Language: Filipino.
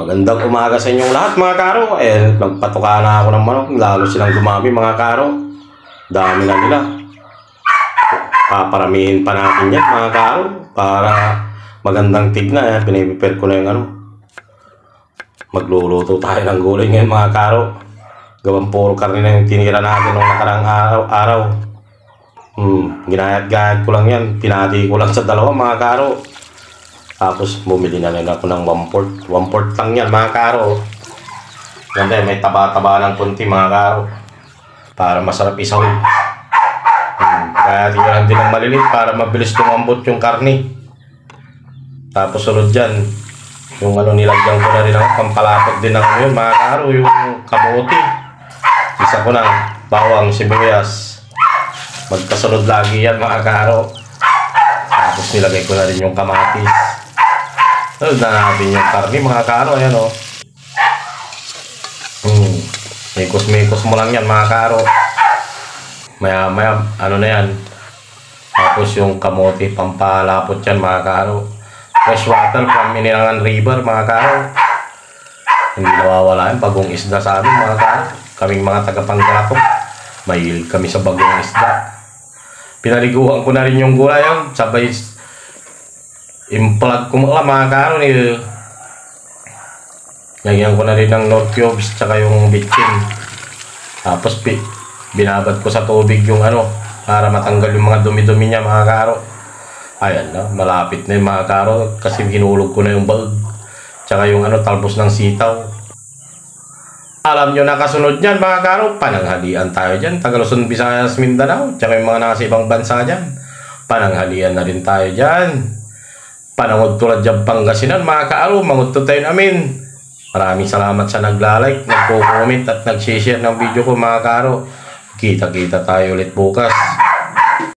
Magandang umaga sa inyong lahat mga karo. Nagpatuka na ako ng manok. Lalo silang dumami mga karo. Dami na nila. Paparamihin pa natin yan mga karo. Para magandang tignan. Piniprepare ko na yung magluluto tayo ng gulay ngayon mga karo. Gawang puro karne na yung tinira natin nung nakarang araw. Ginayat-gayat ko lang yan. Pinati ko lang sa dalawa mga karo. Tapos bumili na rin ako ng 1/4. 1/4 lang yan mga karo. Ganda, may taba-taba ng kunti mga karo. Para masarap isahog. Kaya tingnan din ng malilit para mabilis lumambot yung karne. Tapos sunod dyan, yung nilagyan ko na rin ako, pampalapot din ako yun mga karo, yung kamote. Isa ko ng bawang sibuyas. Magkasunod lagi yan mga karo. Tapos nilagay ko na rin yung kamatis. Sunod na natin yung karne mga karo. Ayan o. Mikos-mikos mo lang yan mga karo. Maya-maya ano na yan. Tapos yung kamote pampalapot yan mga karo. Fresh water from Inilangan River mga karo. Hindi nawawala yan. Bagong isda sa amin mga karo. Kaming mga taga-Panggalatok, mahilig kami sa bagong isda. Pinaliguan ko na rin yung gulay yan. Sabay implag ko lang mga karo. Lagyan ko na rin ng North Cubes tsaka yung bitchin. Tapos binabad ko sa tubig yung para matanggal yung mga dumi-dumi niya mga karo. Ayan na, malapit na yung mga karo kasi hinulog ko na yung bag. Tsaka yung talbos ng sitaw. Alam nyo na kasunod nyan mga karo, pananghalian tayo dyan. Taga-Luzon, Visayas, Mindanao. Tsaka yung mga nasa ibang bansa dyan. Pananghalian na rin tayo dyan. Panangod tulad dyan Pangasinan mga karo, mangudto tayo namin. Maraming salamat sa naglalike, nagko-comment at nag-share ng video ko mga karo. Kita-kita tayo ulit bukas.